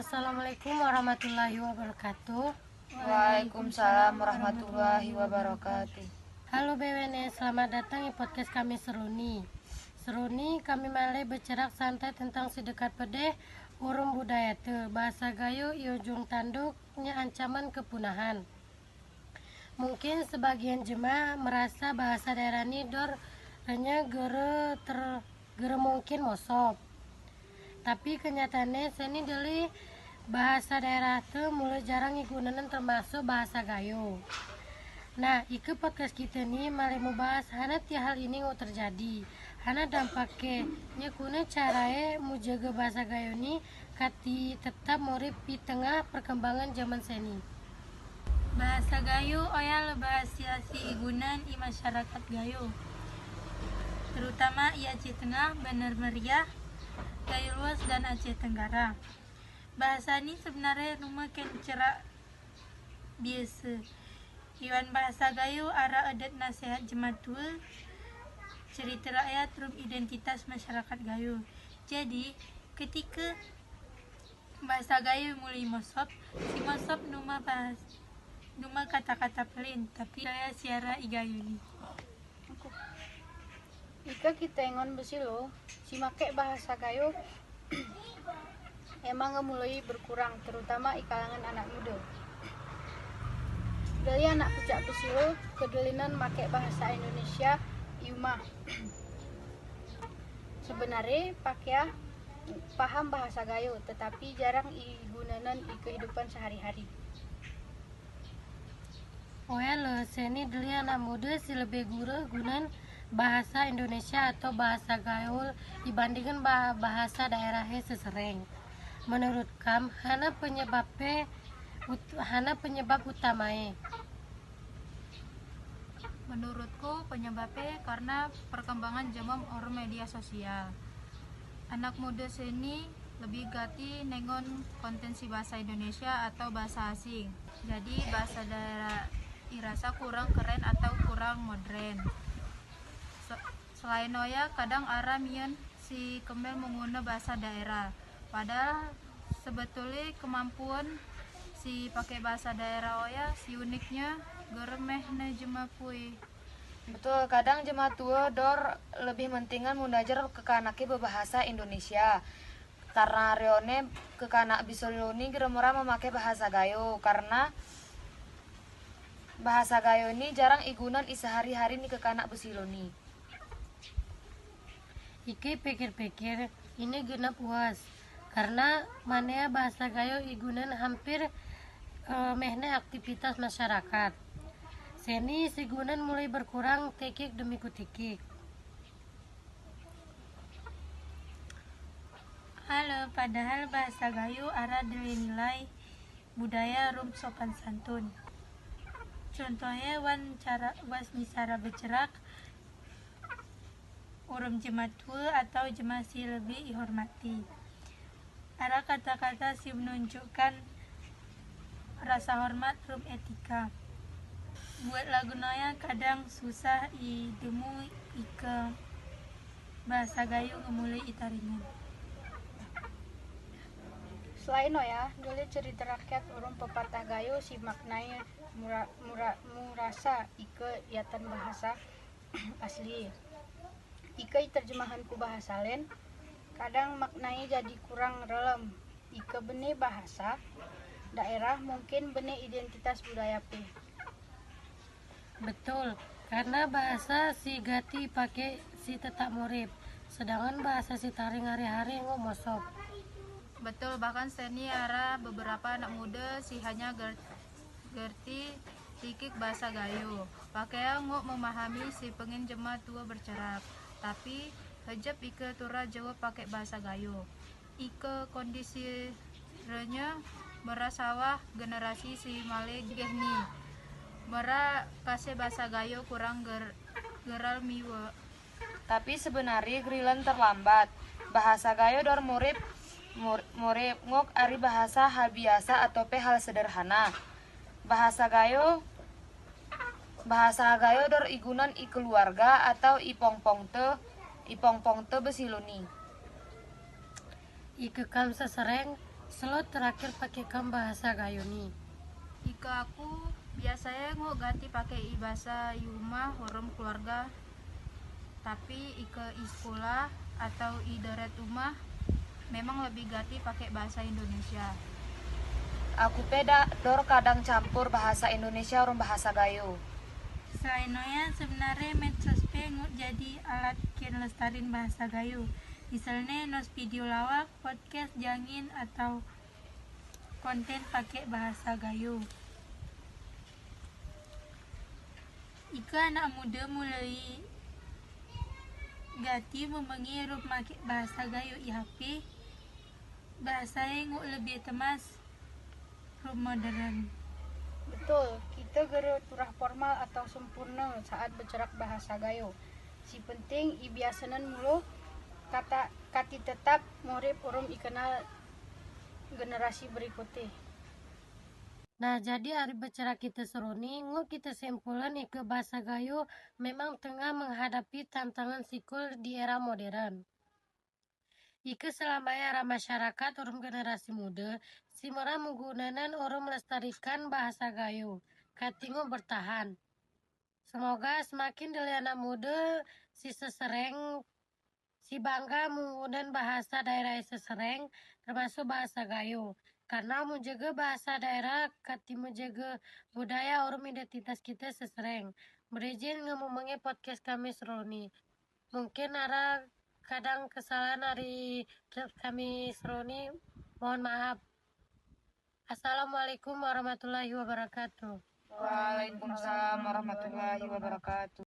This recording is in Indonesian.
Assalamualaikum warahmatullahi wabarakatuh. Waalaikumsalam warahmatullahi wabarakatuh. Halo BWN, selamat datang di podcast kami Seruni. Seruni kami malai bercerak santai tentang sedekat pedeh urung budaya te bahasa Gayo i ujung tanduknya ancaman kepunahan. Mungkin sebagian jemaah merasa bahasa daerah ini hanya gere mungkin mosop. Tapi kenyataannya seni dari bahasa daerah itu mulai jarang digunakan termasuk bahasa Gayo. Nah, ke podcast kita nih mari mau bahas hana ti hal ini mau terjadi. Hana dampaknya kuna carae mau jaga bahasa Gayo nih kati tetap murid di tengah perkembangan zaman seni. Bahasa Gayo oyal bahasa si igunan i masyarakat Gayo. Terutama i Aceh Tengah, Bener Meriah, Gayo Luas dan Aceh Tenggara. Bahasa ini sebenarnya rumah cerak biasa. Iwan bahasa Gayo ara adat nasihat jemaat tua, cerita rakyat rum identitas masyarakat Gayo. Jadi ketika bahasa Gayo mulai mosop, si mosop numa kata-kata pelin, tapi saya siara i Gayo ni. Jika kita ingon besilo, si make bahasa Gayo emang mulai berkurang, terutama di kalangan anak muda. Dari anak pucak besilo kedelinan make bahasa Indonesia iumah. Sebenarnya pakai paham bahasa Gayo, tetapi jarang digunakan di kehidupan sehari-hari. Seni dari anak muda si lebih gunan bahasa Indonesia atau bahasa Gaul dibandingkan bahasa daerahnya sesereng. Menurut Kam, hana penyebab utamanya. Menurutku penyebabnya karena perkembangan zaman orang media sosial. Anak muda seni lebih gati nengon konten si bahasa Indonesia atau bahasa asing. Jadi bahasa daerah irasa kurang keren atau kurang modern. Selain oya kadang aramian si kemel mengguna bahasa daerah. Padahal sebetulnya kemampuan si pakai bahasa daerah oya si uniknya geremeh na jemakui. Betul, kadang jemaat tua lebih mentingan mundajar ke kanaki berbahasa Indonesia. Karena reone ke kanak bisoloni geremora memakai bahasa Gayo karena bahasa Gayo ini jarang igunan sehari-hari nih ke kanak besiloni. Iki pikir-pikir ini genap puas karena mana bahasa Gayo igunan hampir mehne aktivitas masyarakat. Seni sigunan mulai berkurang tekik demi kutikik. Halo, padahal bahasa Gayo ara nilai budaya rum sopan santun. Contohnya was misara bercerak urum jemaat tua atau jemaat si lebih dihormati. Ara kata-kata si menunjukkan rasa hormat rum etika. Buat lagu naya kadang susah idemu ike bahasa Gayo ngemulai itaringan. Selain ya, dulu cerita rakyat urung pepatah Gayo si maknanya murasa ike iatan bahasa asli. Ike terjemahan ku bahasa lain, kadang maknanya jadi kurang relem. Ike bene bahasa daerah mungkin bene identitas budaya pe. Betul, karena bahasa si gati pakai si tetap murip, sedangkan bahasa si taring hari-hari ngomosop. Betul, bahkan seni ara beberapa anak muda si hanya gerti tikik bahasa Gayo. Pakai ngok memahami si pengen jemaat tua bercerak. Tapi hejap ike tura jawab pakai bahasa Gayo. Ike kondisi renya merasawah generasi si male gehni. Mera kasih bahasa Gayo kurang geral miwa. Tapi sebenarnya gerilan terlambat. Bahasa Gayo murip ngok ari bahasa hal biasa atau hal sederhana. Bahasa Gayo igunan i keluarga atau i pongpong te besiluni. Ike kam sesereng Slot terakhir pakai kam bahasa gayo nih. Ika aku biasanya nggak ganti pakai bahasa rumah orang keluarga, tapi ika sekolah atau darat rumah memang lebih ganti pakai bahasa Indonesia. Aku peda dor kadang campur bahasa Indonesia orang bahasa gayo. Selain noya, sebenarnya medsos ngut jadi alat kian lestarin bahasa gayo. Misalnya nos video lawak, podcast jangin atau konten pakai bahasa gayo. Ika anak muda mulai gati memengi rup make bahasa gayo IHP. Bahasanya ngut lebih temas rup modern. Betul, kita gere turah formal atau sempurna saat bercerak bahasa gayo. Si penting ibiasanan mulu kata kati tetap murid orang ikenal generasi berikutnya. Nah, jadi hari bicara kita seruni, kita simpulan ke bahasa gayo memang tengah menghadapi tantangan sikul di era modern. Ike selama era masyarakat orang generasi muda, si merah menggunakan orang melestarikan bahasa gayo, katingo bertahan. Semoga semakin dari anak muda si sesereng, si bangga menggunakan bahasa daerah sesereng, termasuk bahasa gayo. Karena menjaga bahasa daerah, kati menjaga budaya orang identitas kita sesereng. Berizin ngomongnya podcast kami seroni. Mungkin ada kadang kesalahan dari kami seroni, mohon maaf. Assalamualaikum warahmatullahi wabarakatuh. Waalaikumsalam warahmatullahi wabarakatuh.